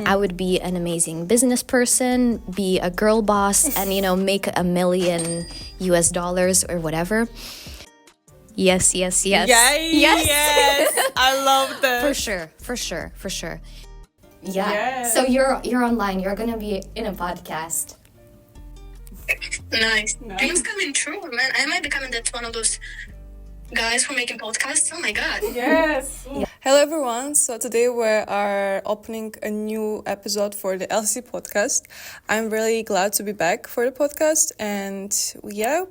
I would be an amazing business person, be a girl boss, and, make $1 million or whatever. Yes. Yes. I love that. For sure. Yeah. Yes. So you're online. You're gonna be in a podcast. Nice. Dreams coming true, man. I might become that one of those guys who are making podcasts. Oh my god. Yes. Yeah. Hello everyone. So today we are opening a new episode for the LCC Podcast. I'm really glad to be back for the podcast, and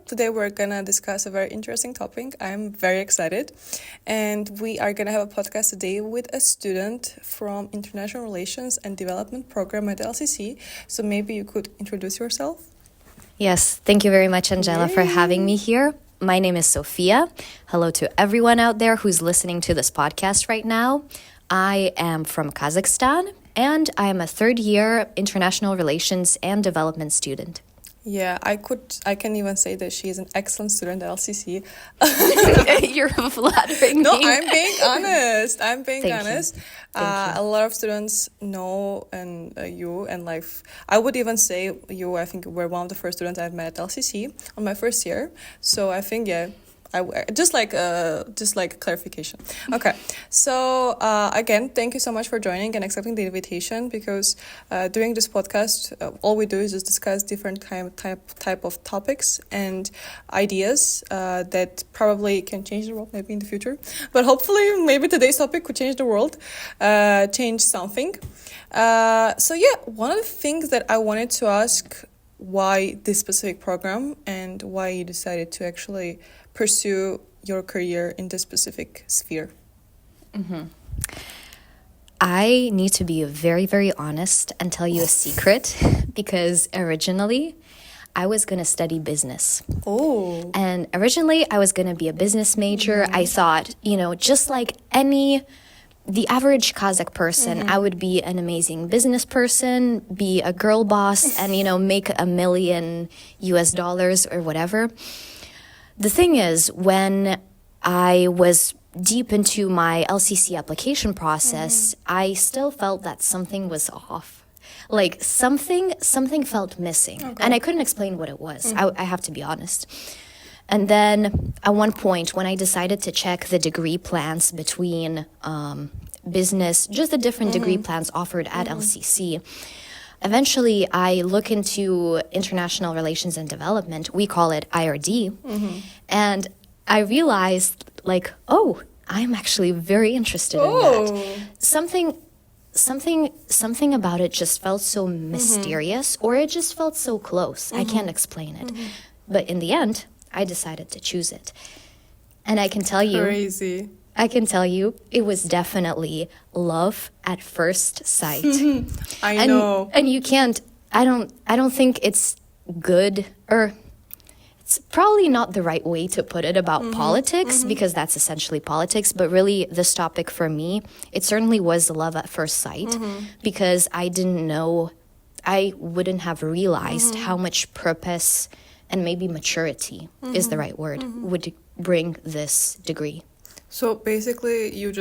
today we're gonna discuss a very interesting topic. I'm very excited, and we are gonna have a podcast today with a student from International Relations and Development Program at LCC. So maybe you could introduce yourself. Yes, thank you very much, Angela, for having me here. My name is Sofya. Hello to everyone out there who's listening to this podcast right now. I am from Kazakhstan, and I am a third-year International Relations and Development student. Yeah, I can even say that she is an excellent student at LCC. You're flattering me. No, I'm being honest. Thank you. A lot of students know you and I would even say you. I think we're one of the first students I've met at LCC on my first year. So I think just like clarification. Okay, so again, thank you so much for joining and accepting the invitation, because doing this podcast, all we do is just discuss different type of topics and ideas that probably can change the world maybe in the future, but hopefully maybe today's topic could change the world, change something. One of the things that I wanted to ask, why this specific program and why you decided to actually pursue your career in this specific sphere? Mm-hmm. I need to be very, very honest and tell you a secret, because originally I was going to study business. Oh. And originally I was going to be a business major. Mm-hmm. I thought, just like the average Kazakh person, mm-hmm. I would be an amazing business person, be a girl boss, and, make $1 million or whatever. The thing is, when I was deep into my LCC application process, mm-hmm. I still felt that something was off. Like something felt missing. Okay. And I couldn't explain what it was. Mm-hmm. I have to be honest. And then at one point, when I decided to check the degree plans between business, just the different mm-hmm. degree plans offered at mm-hmm. LCC, eventually I look into International Relations and Development. We call it IRD. Mm-hmm. And I realized, I'm actually very interested in that. Something about it just felt so mysterious, mm-hmm. or it just felt so close. Mm-hmm. I can't explain it. Mm-hmm. But in the end, I decided to choose it. And I can tell you, it was definitely love at first sight. I know. And you can't, I don't think it's good, or it's probably not the right way to put it about mm-hmm. politics, mm-hmm. because that's essentially politics. But really, this topic for me, it certainly was love at first sight, mm-hmm. because I wouldn't have realized mm-hmm. how much purpose and maybe maturity mm-hmm. is the right word, mm-hmm. would bring this degree. So basically, you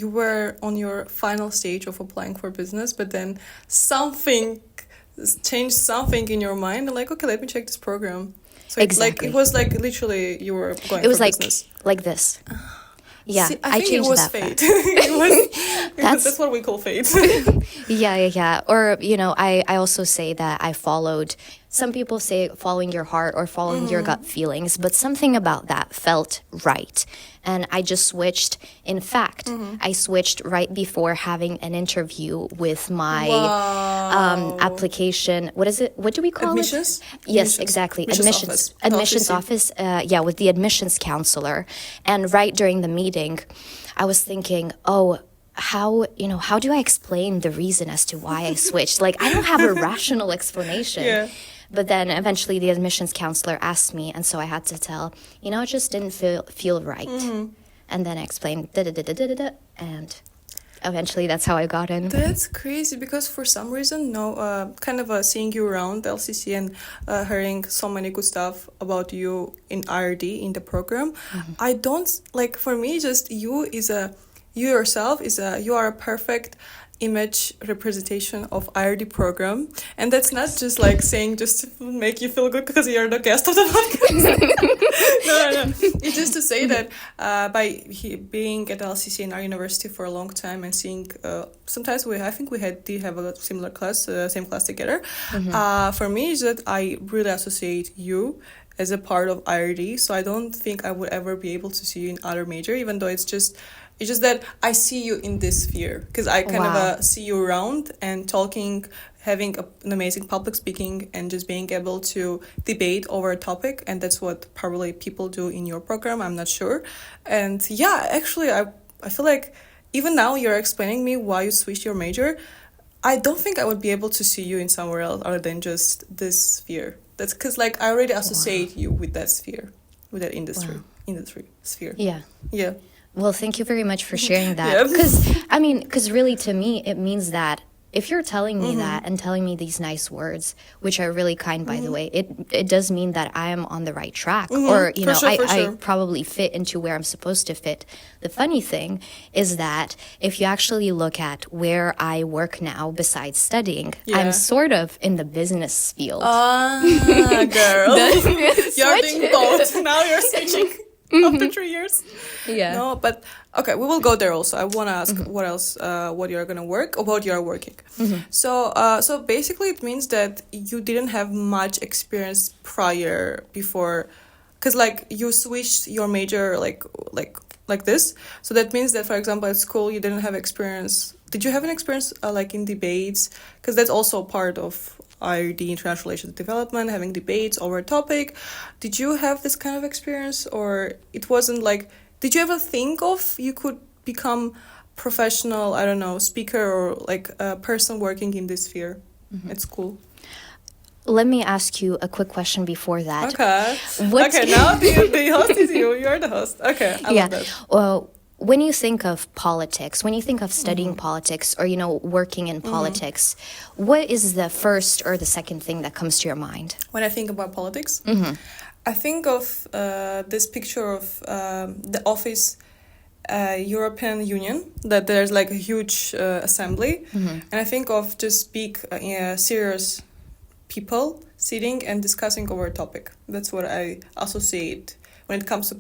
were on your final stage of applying for business, but then something changed something in your mind, and okay, let me check this program. So exactly. It was literally you were going for business. Like this. Yeah, See, I think changed it was that fate. That's what we call fate. Yeah. Or, I also say that I followed, some people say following your heart or following mm-hmm. your gut feelings, but something about that felt right. And I just switched. In fact, mm-hmm. I switched right before having an interview with my application. What is it? What do we call Admissions? it? Yes, exactly. Admissions office. With the admissions counselor. And right during the meeting, I was thinking, how do I explain the reason as to why I switched? I don't have a rational explanation. Yeah. But then eventually the admissions counselor asked me, and so I had to tell, it just didn't feel right. Mm-hmm. And then I explained, and eventually that's how I got in. That's crazy, because for some reason, seeing you around LCC and hearing so many good stuff about you in IRD, in the program, mm-hmm. I don't, for me, just you are a perfect image representation of IRD program, and that's not just like saying just to make you feel good because you're the guest of the podcast. No. It's just to say that being at LCC in our university for a long time and seeing sometimes I think we did have a similar class, same class together. For me, is that I really associate you as a part of IRD, so I don't think I would ever be able to see you in other major, even though it's just that I see you in this sphere, because I kind of see you around and talking, having an amazing public speaking, and just being able to debate over a topic, and that's what probably people do in your program, I'm not sure. And yeah, actually, I feel like even now you're explaining me why you switched your major, I don't think I would be able to see you in somewhere else other than just this sphere. That's because like I already associate you with that sphere, with that industry sphere. Yeah. Well, thank you very much for sharing that. Yeah. Because really to me, it means that if you're telling me that and telling me these nice words, which are really kind, by the way, it does mean that I am on the right track, or, I probably fit into where I'm supposed to fit. The funny thing is that if you actually look at where I work now, besides studying, I'm sort of in the business field. Girl. You're doing both. Now you're switching. After 3 years. Yeah. No, but okay, we will go there also. I want to ask what else, what you're going to work, or what you're working. So basically it means that you didn't have much experience before, because like you switched your major like this. So that means that, for example, at school you didn't have experience. Did you have an experience like in debates? Because that's also part of IRD, International Relations Development, having debates over a topic. Did you have this kind of experience, or it wasn't like, did you ever think of you could become professional, I don't know, speaker, or like a person working in this sphere at school? Let me ask you a quick question before that. Okay. Now the host is you. You're the host. Okay, I love that. Well, when you think of politics, when you think of studying politics, or, working in politics, what is the first or the second thing that comes to your mind? When I think about politics, I think of this picture of the office European Union, that there's like a huge assembly. And I think of just big, serious people sitting and discussing over a topic. That's what I associate when it comes to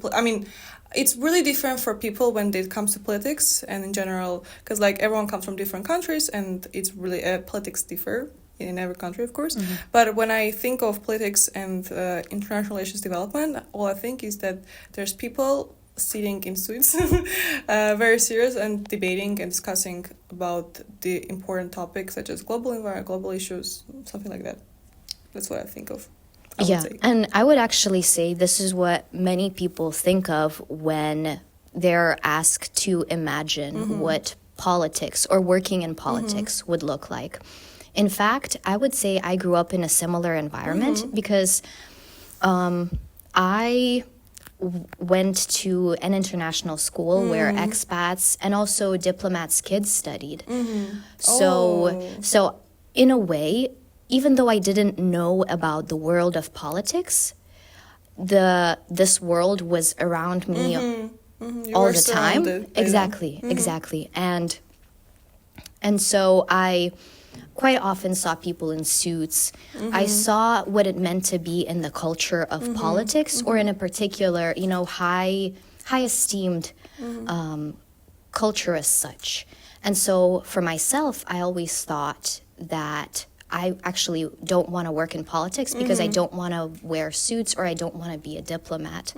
it's really different for people when it comes to politics and in general, because like everyone comes from different countries, and it's really politics differ in every country, of course. But when I think of politics and international relations development, all I think is that there's people sitting in suits, very serious, and debating and discussing about the important topics such as global environment, global issues, something like that. That's what I think of. And I would actually say this is what many people think of when they're asked to imagine what politics or working in politics would look like. In fact, I would say I grew up in a similar environment because I went to an international school where expats and also diplomats' kids studied. So in a way, even though I didn't know about the world of politics, this world was around me all the time. Exactly. And so I quite often saw people in suits. I saw what it meant to be in the culture of politics, or in a particular, high esteemed culture as such. And so for myself, I always thought that I actually don't want to work in politics because I don't want to wear suits, or I don't want to be a diplomat.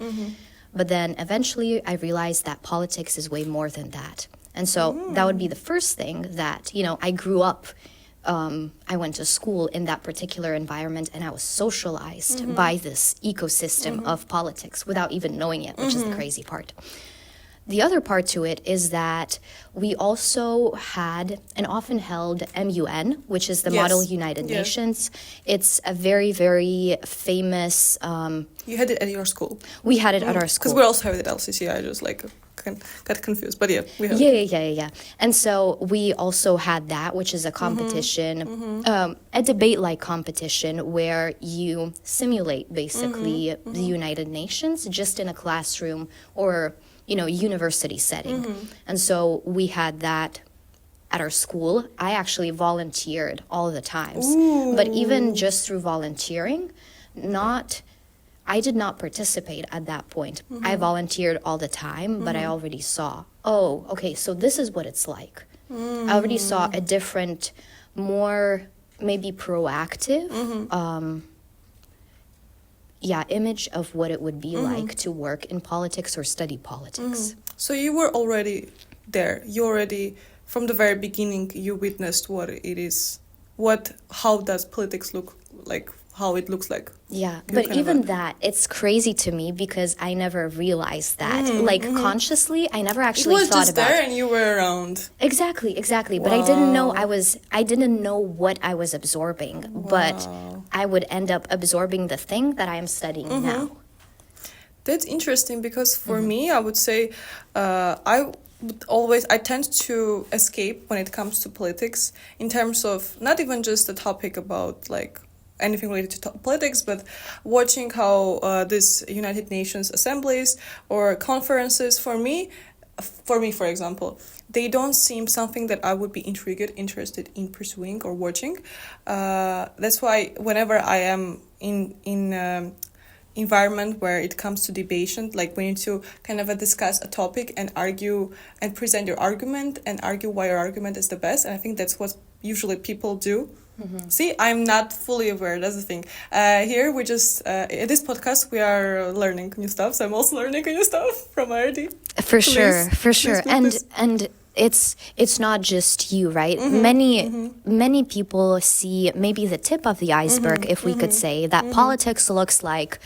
But then eventually I realized that politics is way more than that. And so that would be the first thing that, I grew up, I went to school in that particular environment, and I was socialized by this ecosystem of politics without even knowing it, which is the crazy part. The other part to it is that we also had and often held MUN, which is the Model United Nations. It's a very, very famous... you had it at your school? We had it at our school. Because we also have it at LCC. I just got confused. But we have it. Yeah. And so we also had that, which is a competition, a debate-like competition where you simulate, basically, the United Nations just in a classroom or... university setting. And so we had that at our school, I actually volunteered all the times. Ooh. But even just through volunteering, I did not participate at that point. I volunteered all the time, but I already saw, oh, okay, so this is what it's like. I already saw a different, more maybe proactive image of what it would be like to work in politics or study politics. So you were already there. You already, from the very beginning, you witnessed what it is. How does politics look like? How it looks like? Yeah, but even that, it's crazy to me because I never realized that. Consciously, I never actually thought about it. It was just there and you were around. Exactly. But Wow. I didn't know what I was absorbing, but I would end up absorbing the thing that I am studying now. That's interesting because for me, I would say I tend to escape when it comes to politics in terms of not even just the topic about like anything related to politics, but watching how this United Nations assemblies or conferences, for me, for example, they don't seem something that I would be interested in pursuing or watching. That's why whenever I am in environment where it comes to debation, like we need to kind of discuss a topic and argue and present your argument and argue why your argument is the best, and I think that's what usually people do. See, I'm not fully aware. That's the thing. Here we just in this podcast we are learning new stuff. So I'm also learning new stuff from IRD. For sure. Please. And it's not just you, right? Many people see maybe the tip of the iceberg, if we could say, that politics looks like,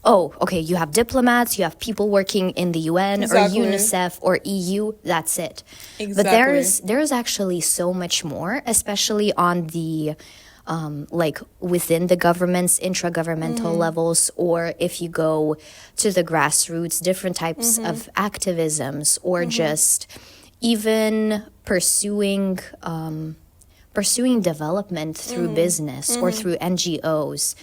oh, okay, you have diplomats, you have people working in the UN Exactly. or UNICEF or EU, that's it. Exactly. But there's actually so much more, especially on the like within the government's intragovernmental levels, or if you go to the grassroots, different types of activisms, or just even pursuing development through business or through NGOs,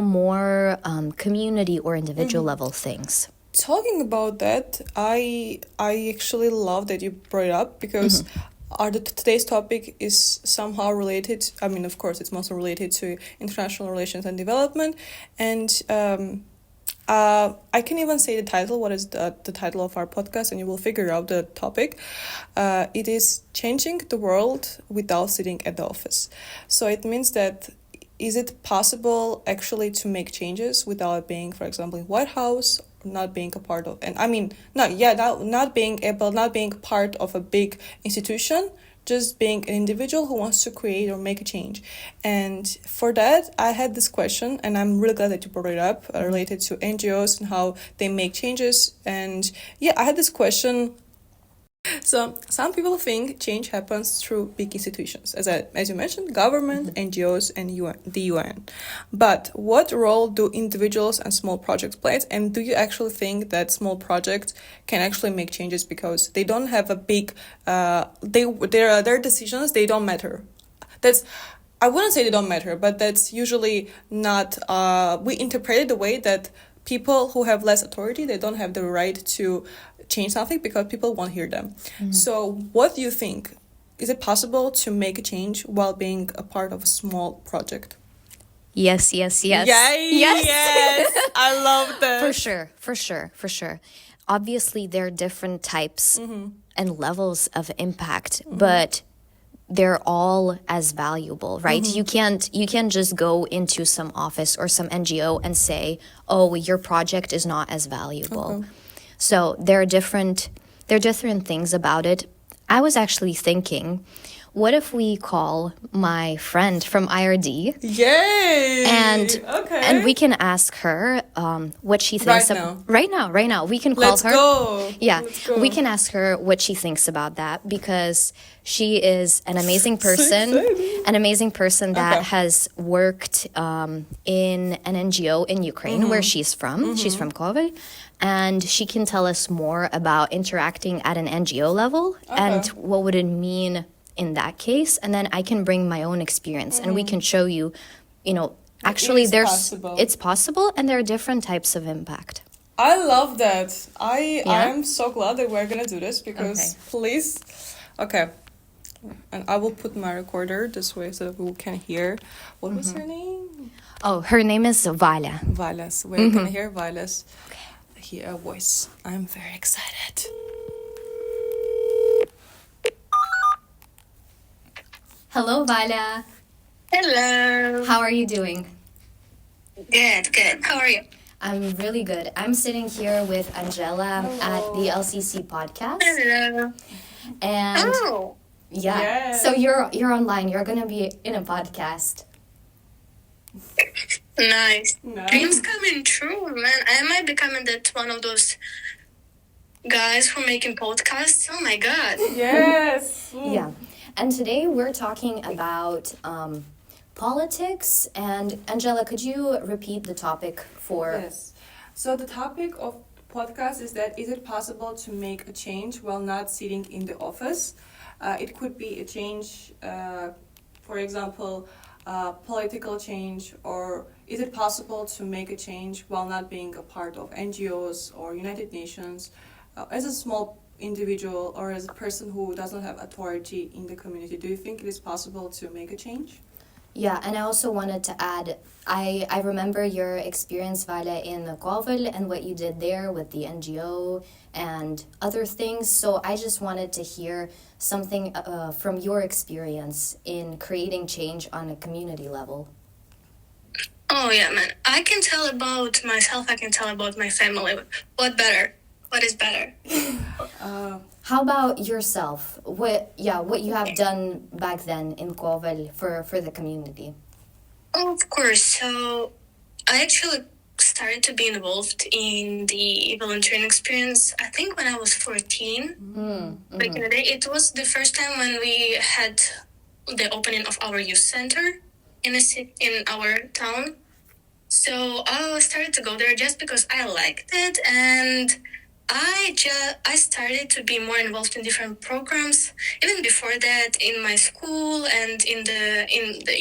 more community or individual level things. Talking about that, I actually love that you brought it up because today's topic is somehow related. I mean, of course, it's mostly related to international relations and development, and I can even say the title. What is the title of our podcast? And you will figure out the topic. It is Changing the World Without Sitting at the Office. So it means that is it possible actually to make changes without being, for example, in White House, not being a part of, and I mean, not being part of a big institution, just being an individual who wants to create or make a change. And for that, I had this question, and I'm really glad that you brought it up, related to NGOs and how they make changes. And yeah, I had this question. So some people think change happens through big institutions, as you mentioned, government, NGOs, and the UN. But what role do individuals and small projects play? And do you actually think that small projects can actually make changes because they don't have a big, their decisions, they don't matter? I wouldn't say they don't matter, but that's usually not, we interpret it the way that people who have less authority, they don't have the right to change something because people won't hear them. So what do you think? Is it possible to make a change while being a part of a small project? Yes. Yes. I love that. For sure. Obviously, there are different types and levels of impact, but they're all as valuable, right? You can't just go into some office or some NGO and say, oh, your project is not as valuable. So there are different things about it. I was actually thinking, what if we call my friend from IRD? Yay! And we can ask her what she thinks. Right now. We can call her. Let's go. Yeah, Let's go. we can ask her what she thinks about that, because she is an amazing person. That has worked in an NGO in Ukraine, where she's from. She's from Kobe. And she can tell us more about interacting at an NGO level and what would it mean in that case. And then I can bring my own experience and we can show you, actually it's possible, and there are different types of impact. I love that. I am so glad that we're gonna do this because please. Okay. And I will put my recorder this way so that we can hear. What was her name? Oh, her name is Valia. Valia. So we're gonna hear Valia's voice. I'm very excited. Hello, Valia. Hello. How are you doing? Good, good. How are you? I'm really good. I'm sitting here with Angela at the LCC Podcast, Hello. and Oh, yeah. Yes. So you're online. You're gonna be in a podcast. nice. Nice. Dreams coming true, man. I might be becoming that one of those guys who are making podcasts. Oh my god. Yes. Yeah. And today we're talking about politics. And Angela, could you repeat the topic for? Yes. So the topic of podcast is that is it possible to make a change while not sitting in the office? It could be a change, for example, political change, or is it possible to make a change while not being a part of NGOs or United Nations, as a small individual or as a person who doesn't have authority in the community? Do you think it is possible to make a change? Yeah, and I also wanted to add, I remember your experience, Valia, in Kovel and what you did there with the NGO and other things. So I just wanted to hear something from your experience in creating change on a community level. Oh yeah, man. I can tell about myself. I can tell about my family. What better? What is better? How about yourself? What you have done back then in Kovel for the community? Oh, of course. So I actually started to be involved in the volunteering experience, I think when I was 14. Back in the day. It was the first time when we had the opening of our youth center in our town. So I started to go there just because I liked it, and I started to be more involved in different programs. Even before that, in my school and in the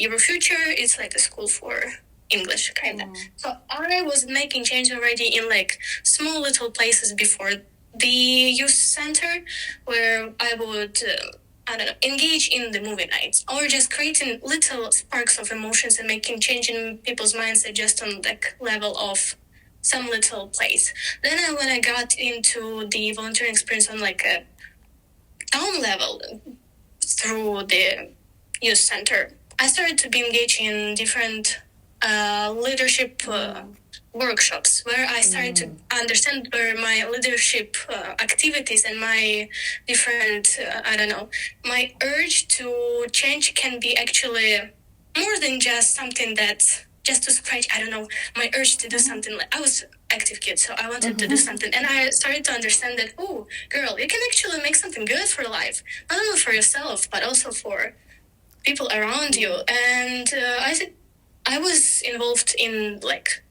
Eurofuture, it's like a school for English kind of. So I was making change already in like small little places before the youth center, where I would engage in the movie nights, or just creating little sparks of emotions and making change in people's mindset just on like level of some little place. Then when I got into the volunteering experience on like a town level through the youth center, I started to be engaged in different leadership workshops, where I started to understand where my leadership activities and my different, my urge to change can be actually more than just something that just to scratch, my urge to do something. Like, I was active kid, so I wanted to do something. And I started to understand that, oh, girl, you can actually make something good for life. Not only for yourself, but also for people around you. And I was involved in like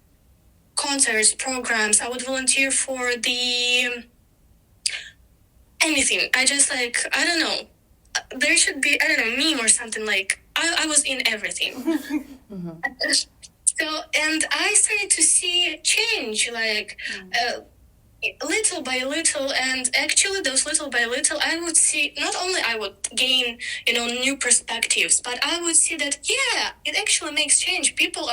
concerts, programs. I would volunteer for the anything. I just there should be, meme or something. Like I was in everything. So, and I started to see change, like little by little, and actually those little by little, I would see, not only I would gain, new perspectives, but I would see that, yeah, it actually makes change. People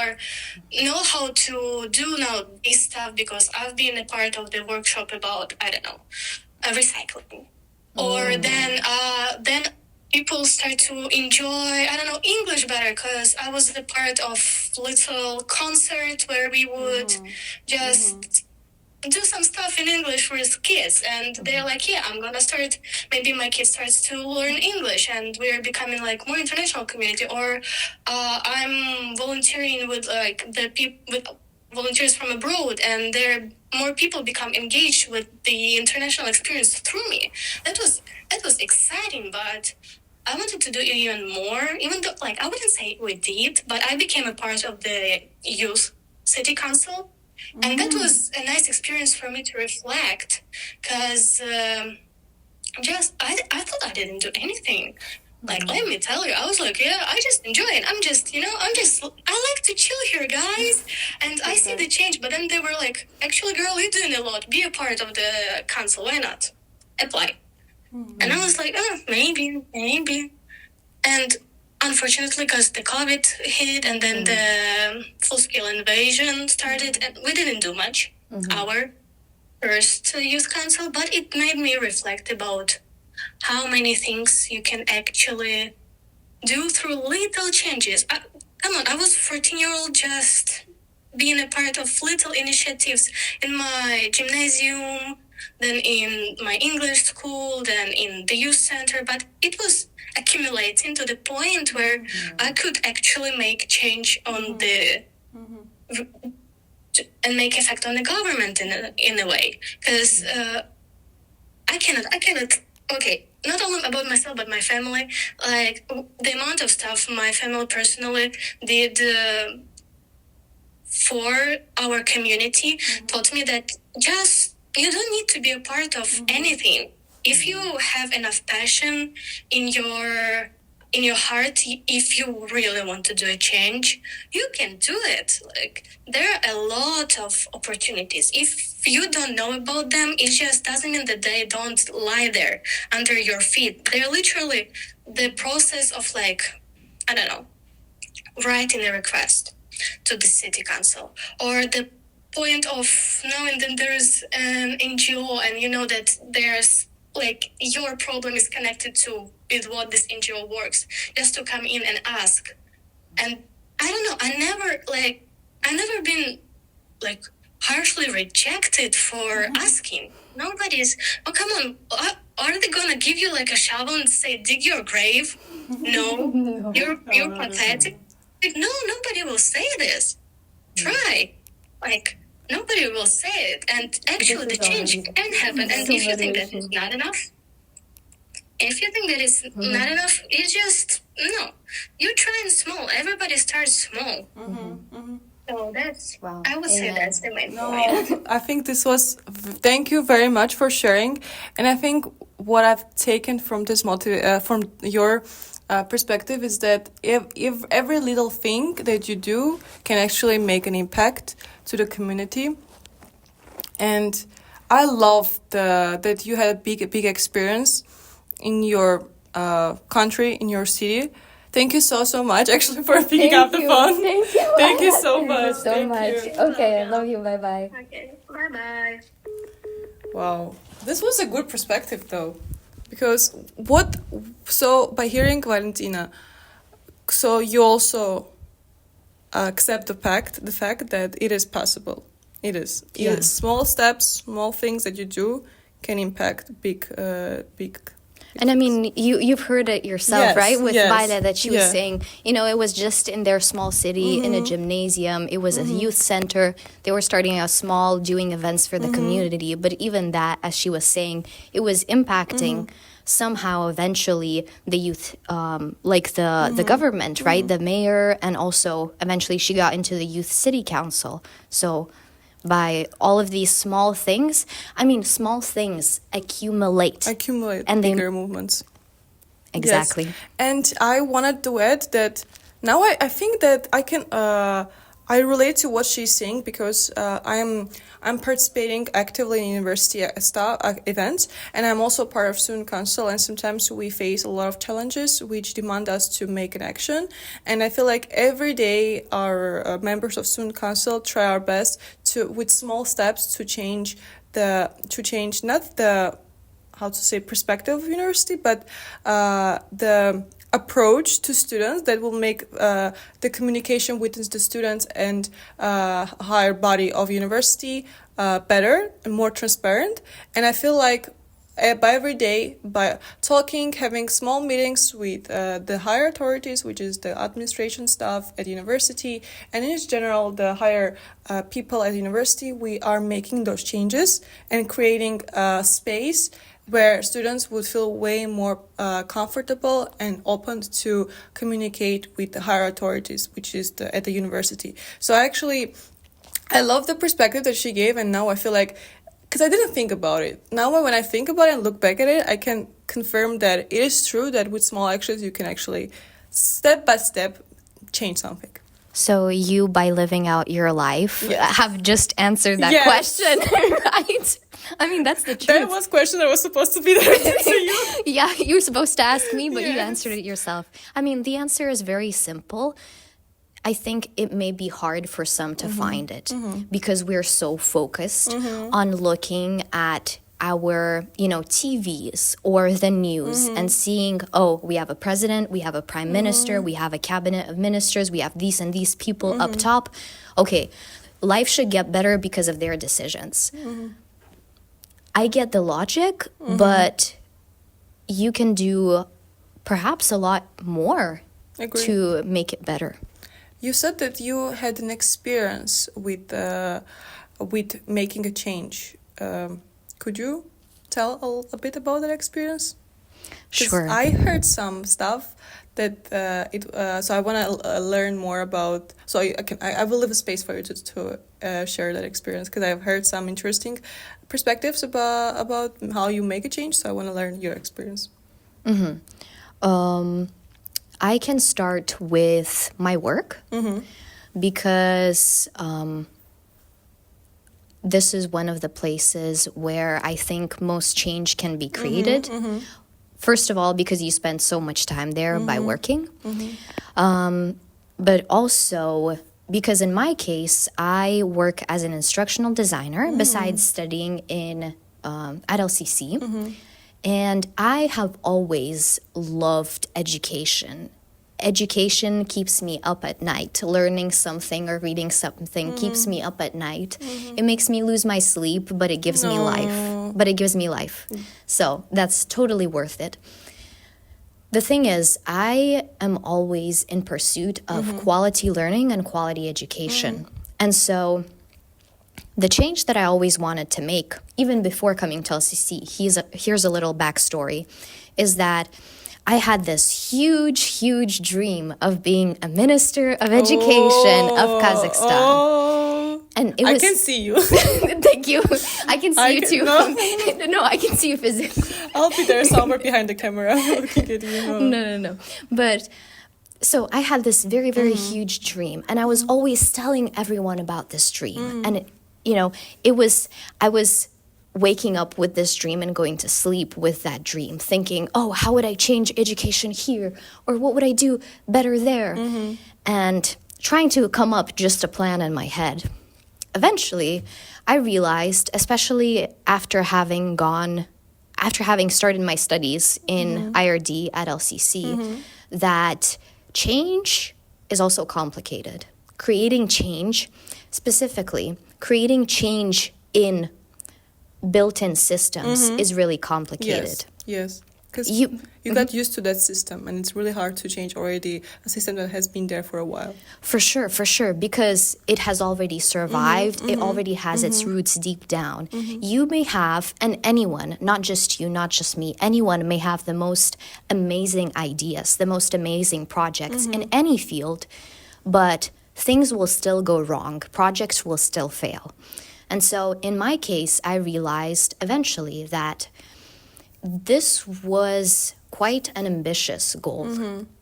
know how to do now this stuff, because I've been a part of the workshop about, recycling. Or then people start to enjoy, English better, because I was the part of little concert where we would just do some stuff in English with kids, and they're like, yeah, I'm gonna start, maybe my kid starts to learn English, and we're becoming like more international community. Or I'm volunteering with like with volunteers from abroad, and more people become engaged with the international experience through me. That was exciting, but I wanted to do even more, even though, like, I wouldn't say we did, but I became a part of the youth city council. And that was a nice experience for me to reflect, because I thought I didn't do anything. Like, let me tell you, I was like, yeah, I just enjoy it. I like to chill here, guys. And I see the change. But then they were like, actually, girl, you're doing a lot. Be a part of the council. Why not? Apply. And I was like, maybe. And unfortunately, because the COVID hit and then the full-scale invasion started, and we didn't do much. Our first youth council, but it made me reflect about how many things you can actually do through little changes. Come on, I was 14-year-old just being a part of little initiatives in my gymnasium, then in my English school, then in the youth center, but it was accumulating to the point where I could actually make change on the and make effect on the government in a way, because I cannot okay, not only about myself but my family, like the amount of stuff my family personally did for our community taught me that just you don't need to be a part of anything. If you have enough passion in your heart, if you really want to do a change, you can do it. Like, there are a lot of opportunities. If you don't know about them, it just doesn't mean that they don't lie there under your feet. They're literally the process of, like, I don't know, writing a request to the city council, or the point of knowing that there's an NGO and you know that there's like your problem is connected to with what this NGO works, just to come in and ask. And I don't know, I never been like harshly rejected for asking. Nobody's, oh come on, are they gonna give you like a shovel and say dig your grave? No, you're pathetic. Like, no, nobody will say this. Try. Like, nobody will say it. And actually, the change can happen. And if you think that is not enough, not enough, it's just, no. You're trying small. Everybody starts small. So that's, I would say that's the main point. I think thank you very much for sharing. And I think what I've taken from this from your perspective is that if every little thing that you do can actually make an impact to the community. And I love that you had a big experience in your country, in your city. Thank you so much, actually, for picking up the phone. Thank you. Thank you so much. So much. Okay, I love you. Bye-bye. Okay, bye-bye. Wow. This was a good perspective, though. Because by hearing Valentina, so you also accept the fact that it is possible. It is. Yeah. Small steps, small things that you do can impact big. And I mean, you've heard it yourself, Yes, right? With yes, Vaila, that she was yeah. saying, it was just in their small city, in a gymnasium. It was a youth center. They were starting out small, doing events for the community. But even that, as she was saying, it was impacting somehow eventually the youth, like the government, right? The mayor, and also eventually she got into the youth city council. So by all of these small things, small things accumulate And bigger movements. Exactly. Yes. And I wanted to add that now I think that I can I relate to what she's saying, because I'm participating actively in university events, and I'm also part of student council, and sometimes we face a lot of challenges which demand us to make an action. And I feel like every day our members of student council try our best with small steps to change not the perspective of university, but the approach to students that will make the communication with the students and higher body of university better and more transparent. And I feel like by every day, by talking, having small meetings with the higher authorities, which is the administration staff at university, and in general the higher people at university, we are making those changes and creating a space where students would feel way more comfortable and open to communicate with the higher authorities, which is at the university. So I love the perspective that she gave, and now I feel like, because I didn't think about it. Now when I think about it and look back at it, I can confirm that it is true that with small actions you can actually, step by step, change something. So you, by living out your life, Yes. have just answered that Yes. question, right? I mean, that's the truth. That was question that was supposed to be directed to you. Yeah, you were supposed to ask me, but you Yes. answered it yourself. I mean, the answer is very simple. I think it may be hard for some to find it because we're so focused on looking at our, TVs or the news and seeing, oh, we have a president, we have a prime minister, we have a cabinet of ministers, we have these and these people up top. Okay, life should get better because of their decisions. I get the logic, but you can do perhaps a lot more Agree. to make it better. You said that you had an experience with making a change. Could you tell a bit about that experience? 'Cause Sure. I heard some stuff that so I want to learn more about. So I will leave a space for you to share that experience because I've heard some interesting perspectives about how you make a change. So I want to learn your experience. I can start with my work because this is one of the places where I think most change can be created. First of all, because you spend so much time there by working. But also because in my case, I work as an instructional designer besides studying at LCC. And I have always loved education. Education keeps me up at night. Learning something or reading something keeps me up at night. It makes me lose my sleep, but it gives me life. So that's totally worth it. The thing is, I am always in pursuit of quality learning and quality education. And so the change that I always wanted to make, even before coming to LCC, here's a little backstory, is that I had this huge dream of being a minister of education of Kazakhstan. Oh, And it I was, can see you. Thank you. I can see you too. No. No, I can see you physically. I'll be there somewhere behind the camera looking at you. No. But so I had this very, very huge dream, and I was always telling everyone about this dream. And I was waking up with this dream and going to sleep with that dream, thinking, oh, how would I change education here? Or what would I do better there? And trying to come up just a plan in my head. Eventually, I realized, especially after having started my studies in IRD at LCC, that change is also complicated. Creating change, specifically, creating change in built-in systems is really complicated. Yes. Because You- you got used to that system, and it's really hard to change already a system that has been there for a while. For sure, because it has already survived. It already has its roots deep down. You may have, and anyone, not just you, not just me, anyone may have the most amazing ideas, the most amazing projects in any field, but things will still go wrong. Projects will still fail. And so in my case, I realized eventually that this was quite an ambitious goal.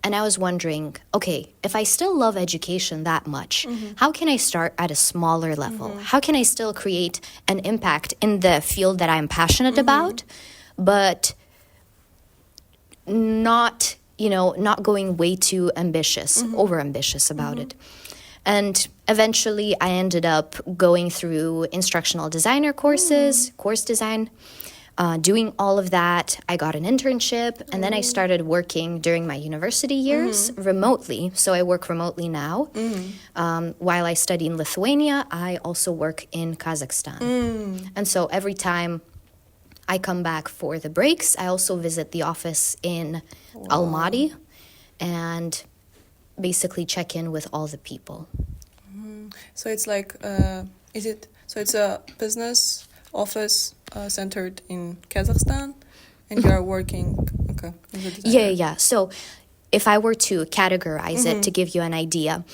And I was wondering, okay, if I still love education that much, how can I start at a smaller level? How can I still create an impact in the field that I'm passionate about, but not going way too ambitious, over-ambitious about it? And eventually I ended up going through instructional designer courses, course design, doing all of that. I got an internship, and then I started working during my university years remotely. So I work remotely now. While I study in Lithuania, I also work in Kazakhstan. And so every time I come back for the breaks, I also visit the office in Almaty and basically check in with all the people. So it's like, so it's a business office centered in Kazakhstan, and you are working, as a designer. Yeah. So if I were to categorize it to give you an idea,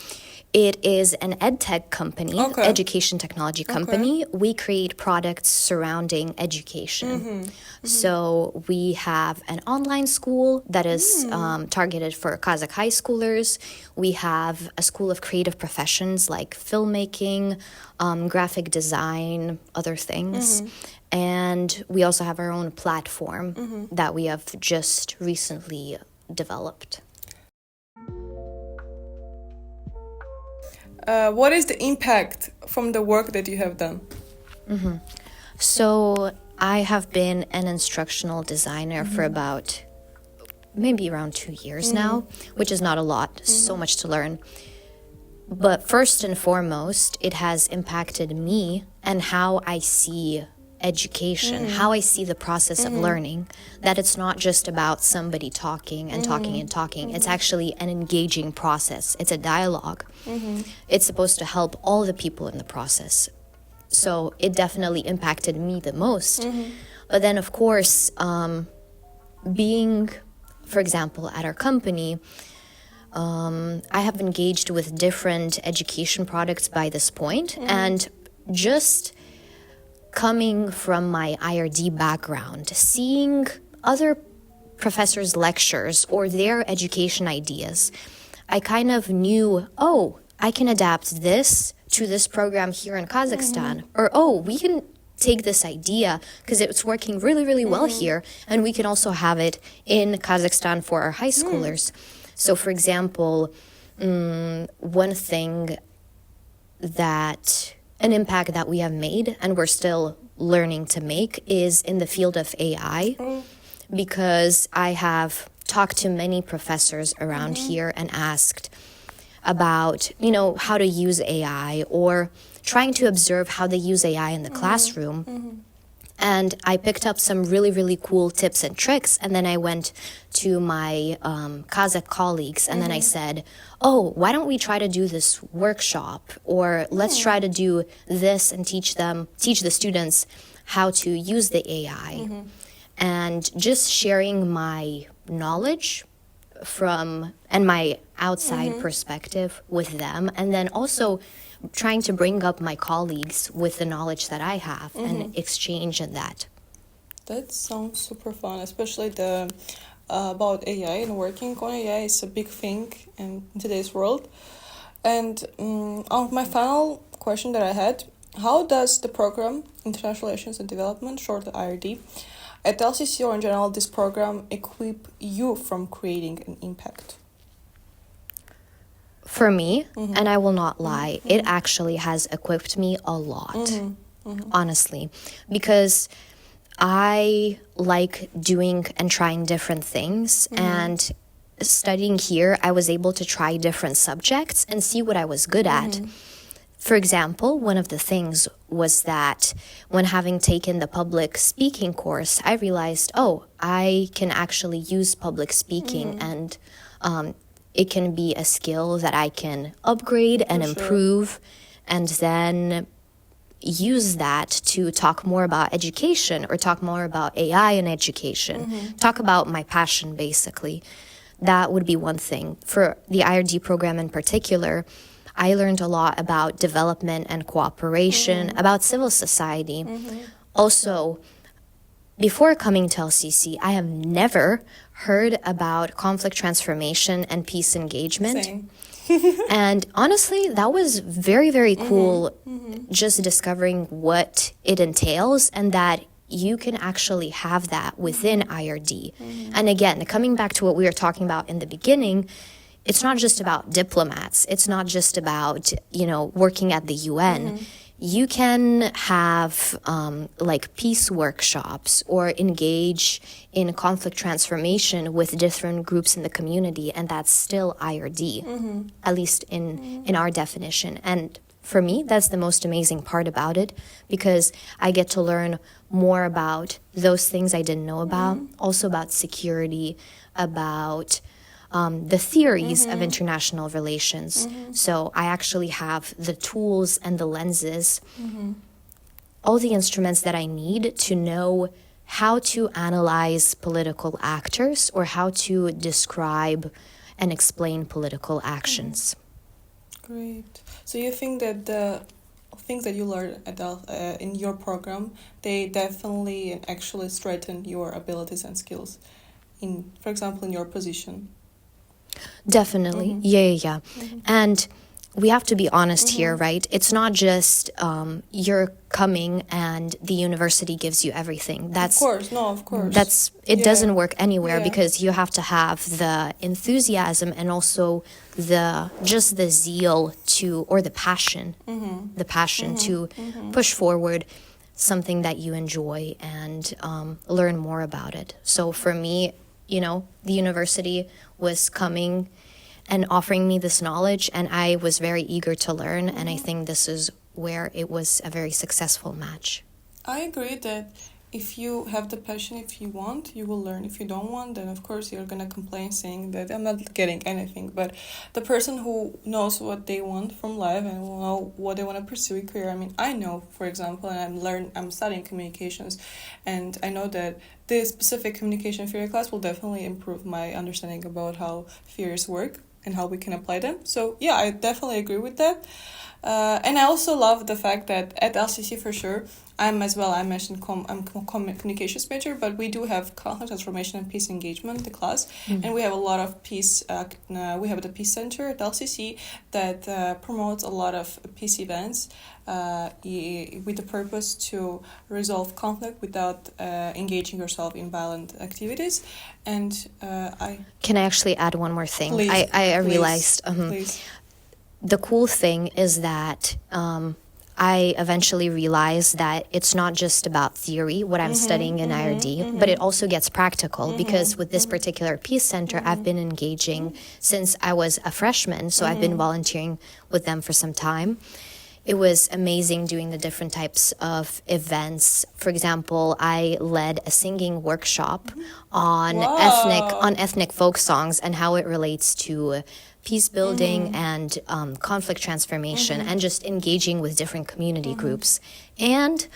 It is an edtech company, Okay. education technology company. We create products surrounding education. So we have an online school that is targeted for Kazakh high schoolers. We have a school of creative professions like filmmaking, graphic design, other things. And we also have our own platform that we have just recently developed. What is the impact from the work that you have done? So I have been an instructional designer for about maybe around 2 years now, which is not a lot, so much to learn. But first and foremost, it has impacted me and how I see education, how I see the process of learning, that it's not just about somebody talking and talking and talking. It's actually an engaging process. It's a dialogue. It's supposed to help all the people in the process. So it definitely impacted me the most. But then, of course, being, for example, at our company, I have engaged with different education products by this point, and just coming from my IRD background, seeing other professors' lectures or their education ideas, I kind of knew, oh, I can adapt this to this program here in Kazakhstan, or oh, we can take this idea because it's working really, really well here, and we can also have it in Kazakhstan for our high schoolers. So, for example, one thing that an impact that we have made and we're still learning to make is in the field of AI, because I have talked to many professors around here and asked about, you know, how to use AI or trying to observe how they use AI in the classroom. And I picked up some really, really cool tips and tricks. And then I went to my Kazakh colleagues and then I said, oh, why don't we try to do this workshop? Or let's try to do this and teach the students how to use the AI. And just sharing my knowledge and my outside perspective with them. And then also trying to bring up my colleagues with the knowledge that I have and exchange in that. That sounds super fun, especially the about AI and working on AI is a big thing in today's world. And my final question that I had, how does the program International Relations and Development, short IRD, at LCC or in general this program equip you from creating an impact? For me, and I will not lie, it actually has equipped me a lot, honestly, because I like doing and trying different things, and studying here, I was able to try different subjects and see what I was good at. For example, one of the things was that when having taken the public speaking course, I realized, oh, I can actually use public speaking and it can be a skill that I can upgrade and improve, and then use that to talk more about education or talk more about AI and education, talk about my passion, basically. That would be one thing. For the IRD program in particular, I learned a lot about development and cooperation, about civil society. Also, before coming to LCC, I have never heard about conflict transformation and peace engagement. Same. And honestly, that was very, very cool, just discovering what it entails and that you can actually have that within IRD. And again, coming back to what we were talking about in the beginning, it's not just about diplomats. It's not just about, you know, working at the UN. You can have like peace workshops or engage in conflict transformation with different groups in the community, and that's still IRD, at least in our definition. And for me, that's the most amazing part about it, because I get to learn more about those things I didn't know about, also about security, about the theories of international relations. So I actually have the tools and the lenses, all the instruments that I need to know how to analyze political actors or how to describe and explain political actions. Great. So you think that the things that you learn in your program, they definitely and actually strengthen your abilities and skills in, for example, in your position? Definitely. Yeah. And we have to be honest here, right? It's not just you're coming and the university gives you everything. Of course, no, of course. It doesn't work anywhere Yeah. because you have to have the enthusiasm and also the zeal to, or the passion to push forward something that you enjoy and learn more about it. So for me, the university was coming and offering me this knowledge, and I was very eager to learn, and I think this is where it was a very successful match. I agree that if you have the passion, if you want, you will learn. If you don't want, then of course you're gonna complain saying that I'm not getting anything. But the person who knows what they want from life and will know what they want to pursue a career. I mean, I know, for example, and I'm studying communications, and I know that this specific communication theory class will definitely improve my understanding about how theories work and how we can apply them. So yeah, I definitely agree with that. And I also love the fact that at LCC for sure, I mentioned I'm communications major, but we do have conflict transformation and peace engagement, the class, and we have a lot of peace, we have the Peace Center at LCC that promotes a lot of peace events with the purpose to resolve conflict without engaging yourself in violent activities. And Can I actually add one more thing? Please, I realized please. the cool thing is that I eventually realized that it's not just about theory, what I'm studying in IRD, but it also gets practical because with this particular Peace Center, I've been engaging since I was a freshman, so I've been volunteering with them for some time. It was amazing doing the different types of events. For example, I led a singing workshop on ethnic folk songs and how it relates to peace building and conflict transformation and just engaging with different community groups. And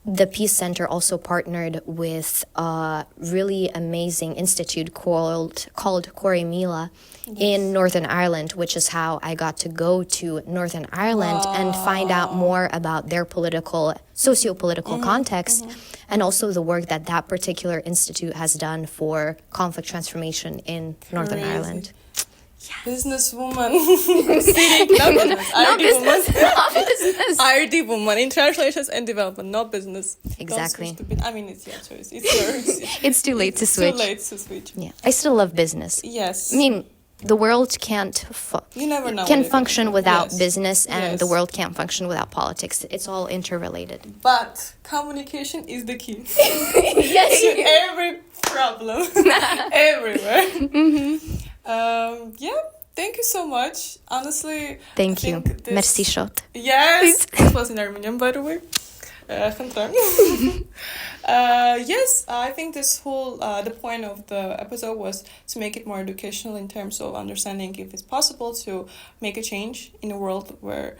the Peace Center also partnered with a really amazing institute called Corrymeela in Northern Ireland, which is how I got to go to Northern Ireland and find out more about their socio-political context and also the work that that particular institute has done for conflict transformation in Northern Ireland. Businesswoman. Not business. IRD woman. International Relations and Development, not business. Exactly. I mean, it's your choice. It's yours. It's too late to switch. Too late to switch. Yeah, I still love business. Yes. I mean, the world can't you never know can what it function is. without Yes. business, and Yes. the world can't function without politics. It's all interrelated. But communication is the key to every problem everywhere. Yeah. Thank you so much. Honestly, Thank I you. think this- Merci shot. Yes, it was in Armenian, by the way. Yes, I think this whole the point of the episode was to make it more educational in terms of understanding if it's possible to make a change in a world where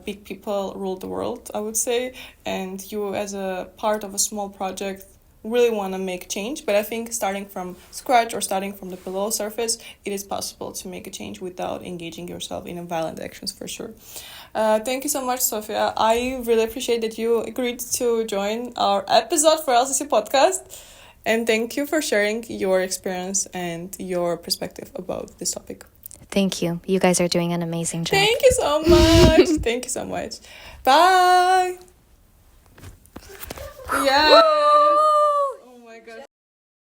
big people rule the world, I would say, and you as a part of a small project really want to make change. But I think starting from scratch or starting from the below surface, it is possible to make a change without engaging yourself in violent actions, for sure. Thank you so much, Sofya. I really appreciate that you agreed to join our episode for LCC Podcast. And thank you for sharing your experience and your perspective about this topic. Thank you. You guys are doing an amazing job. Thank you so much. Thank you so much. Bye. Yeah.